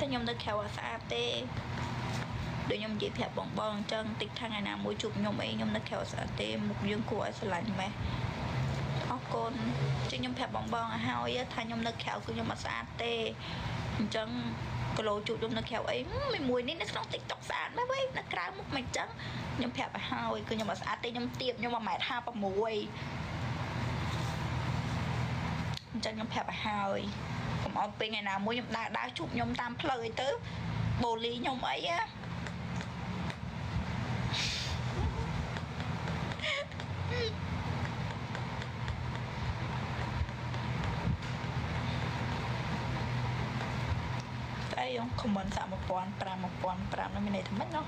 តែខ្ញុំនៅក្រៅអាស្អាតទេដូចខ្ញុំនិយាយប្រាប់បងអញ្ចឹងតិចថាថ្ងៃណាមួយជួបខ្ញុំអីខ្ញុំនៅក្រៅស្អាតទេមុខយើងគួរឲ្យស្រឡាញ់ម៉េះអរគុណខ្ញុំប្រាប់បងឲ្យហើយថាខ្ញុំនៅក្រៅគឺខ្ញុំអត់ស្អាតទេអញ្ចឹងគីឡូជួបខ្ញុំនៅក្រៅអីមួយនេះនៅក្នុង TikTok ស្អាតម៉េះវិញនៅក្រៅមុខមិនអញ្ចឹងខ្ញុំប្រាប់ឲ្យហើយគឺខ្ញុំអត់ស្អាតទេខ្ញុំទៀបខ្ញុំ1.56 អញ្ចឹងខ្ញុំប្រាប់ឲ្យហើយកុំអត់ពេលថ្ងៃណាមួយខ្ញុំដើរជួបខ្ញុំតាមផ្លូវអីទៅបូលីខ្ញុំអីណាអីខមមិនសាក់1500នោះមានន័យថាម៉េចណោះ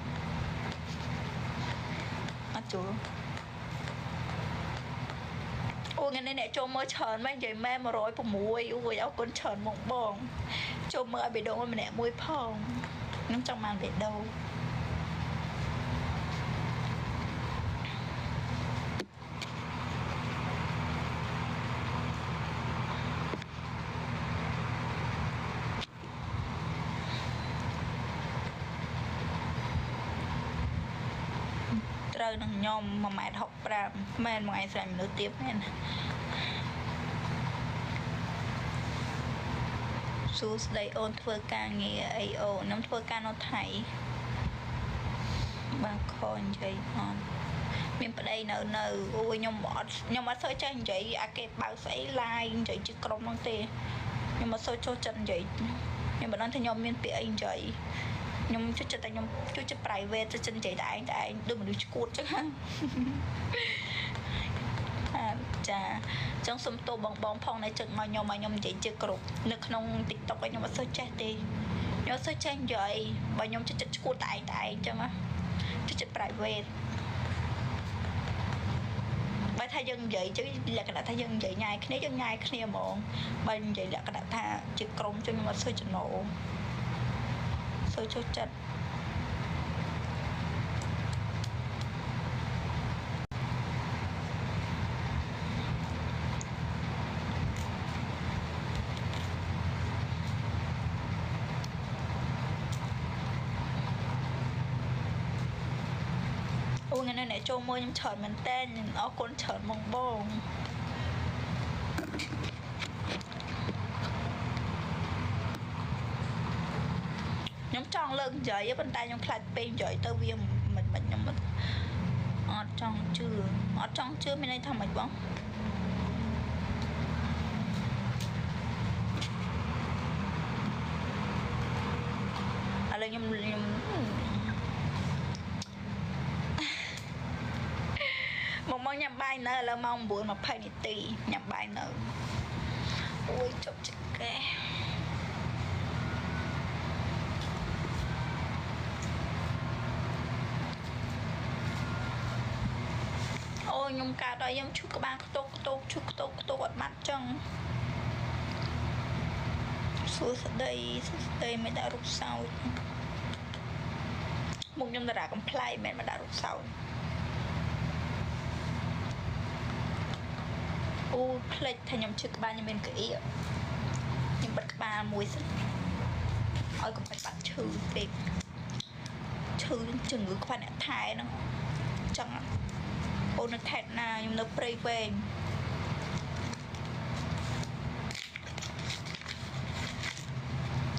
អត់ចូលអូថ្ងៃនេះអ្នកចូលមើលច្រើនមែននិយាយមែន106អូយអរគុណច្រើនមកបងចូលមើលឲ្យបេដងម្នាក់មួយផងខ្ញុំចង់បានបេដងត្រូវនឹងខ្ញុំ1.65 ម៉ែនមួយឯងស្រាញ់មនុស្សទៀតមែនសួស្ដីអូនធ្វើការងារអីអូនខ្ញុំធ្វើការនៅថៃបាទខនិយាយអត់មានប្តីនៅអូយខ្ញុំអត់សូវចេះនិយាយអាគេបើកស្អី live និយាយជាក្រុមហ្នឹងទេខ្ញុំអត់សូវចូលចិត្តនិយាយខ្ញុំមិនដឹងថាខ្ញុំមានពាក្យអីនិយាយខ្ញុំជួយចិត្តតែខ្ញុំជួយចិត្ត private ជួយចិត្តនិយាយតែឯងដូចមនុស្សឈួតចឹងចាចង់សុំទោសបងផងនៅចឹងមកខ្ញុំនិយាយជាក្រុមនៅក្នុង TikTok ខ្ញុំអត់សូវចេះទេខ្ញុំអត់សូវចេះនិយាយបើខ្ញុំជួយចិត្តឈួតតែឯងចឹងជួយចិត្ត private បើថាយើងនិយាយចឹងលក្ខណៈថាយើងនិយាយញ៉ាយគ្នាយើងញ៉ាយគ្នាហ្មងបើនិយាយលក្ខណៈថាជាក្រុមចឹងខ្ញុំអត់សូវចំណូលចូលចិត្តអូថ្ងៃនេះអ្នកចូលមើលខ្ញុំច្រើនមែនតើអរគុណច្រើនមកបងខ្ញុំចង់លើកនិយាយប៉ុន្តែខ្ញុំខ្លាចពេកនិយាយទៅវាមិនខ្ញុំអត់ចង់ជឿមានន័យថាម៉េចបងឥឡូវខ្ញុំមកញ៉ាំបាយនៅឥឡូវម៉ោង 9:20 នាទីញ៉ាំបាយនៅអូយជប់ចកែអូខ្ញុំកើតឲ្យខ្ញុំឈឺក្បាលខ្ទោកឈឺខ្ទោកអត់បាត់ចឹងសួស្ដីមិនដាក់រូបសោតមុខខ្ញុំតារាកំ pl ៃមិនដាក់រូបសោតអូផ្លេចថាខ្ញុំឈឺក្បាលខ្ញុំមានកៅអីខ្ញុំបិទក្បាលមួយសិនឲ្យកុំបាច់បាត់ឈឺពេកឈឺជំងឺខ្វះអ្នកថែហ្នឹងចឹងអូននៅខេត្តណាខ្ញុំនៅព្រៃវែង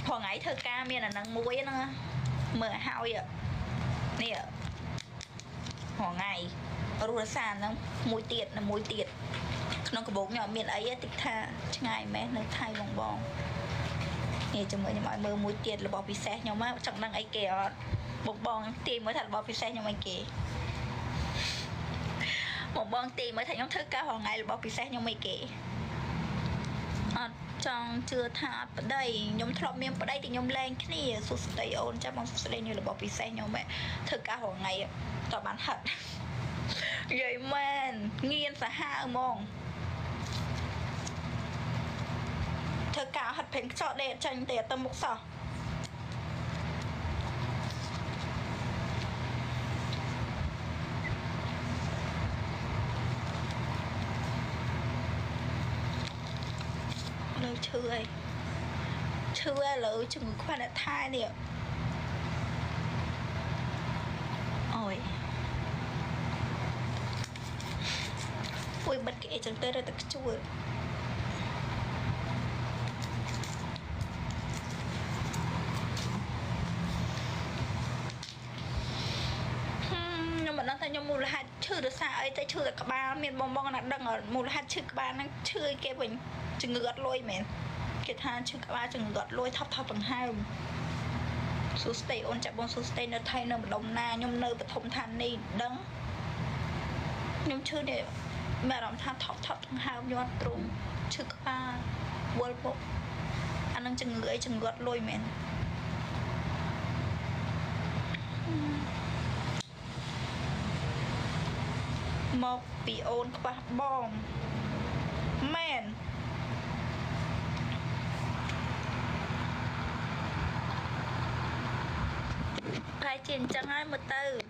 ថ្ងៃធ្វើការមានអានឹងមួយហ្នឹងមើលឲ្យហើយនេះថ្ងៃរស់សាហ្នឹងមួយទៀតក្នុងកាបូបខ្ញុំអត់មានអីទេតិចថាឆ្ងាយមែននៅថៃបងនេះចាំមើលខ្ញុំឲ្យមើលមួយទៀតរបស់ពិសេសខ្ញុំមកចង់ដឹងអីគេអត់បងទាយមើលថារបស់ពិសេសខ្ញុំអីគេបងទាយមើលថាខ្ញុំធ្វើការរងថ្ងៃរបស់ពិសេសខ្ញុំអីគេអត់ចង់ជឿថាអត់ប្តីខ្ញុំធ្លាប់មានប្តីតែខ្ញុំលែងគ្នាសួស្ដីអូនចាំបងសួស្ដីនេះរបស់ពិសេសខ្ញុំធ្វើការរងថ្ងៃតបានហិតនិយាយមែនងៀនសាហាវហ្មងធ្វើការហិតពេញខ្ចោដេកចាញ់ទេទៅមុខសោះលើឈឺអីឈ thưa lỡ chừng khoan đã thai nè ôi ui bật kệ chẳng tới rồi tao chua nhưng mà nó thấy nhau mù là hạt chư được xa ấy tới chư là cả ba miền bong bong là đang ở mù là hạt chư cả ba nó chư cái mình chừng ngược lôi mẹ cái than chư cả ba chừng ngược lôi thấp thấp bằng hai số stay ôn chặt bong số stay nó thay nó đồng na nhom nơi và thông than đi đắng nhom chư này mẹ làm than thấp thấp bằng hai nhon trùng chư cả ba world book anh đang chừng ngược chừng ngược lôi mẹ một bị ôn qua bom man phải chiến tranh ai mà từ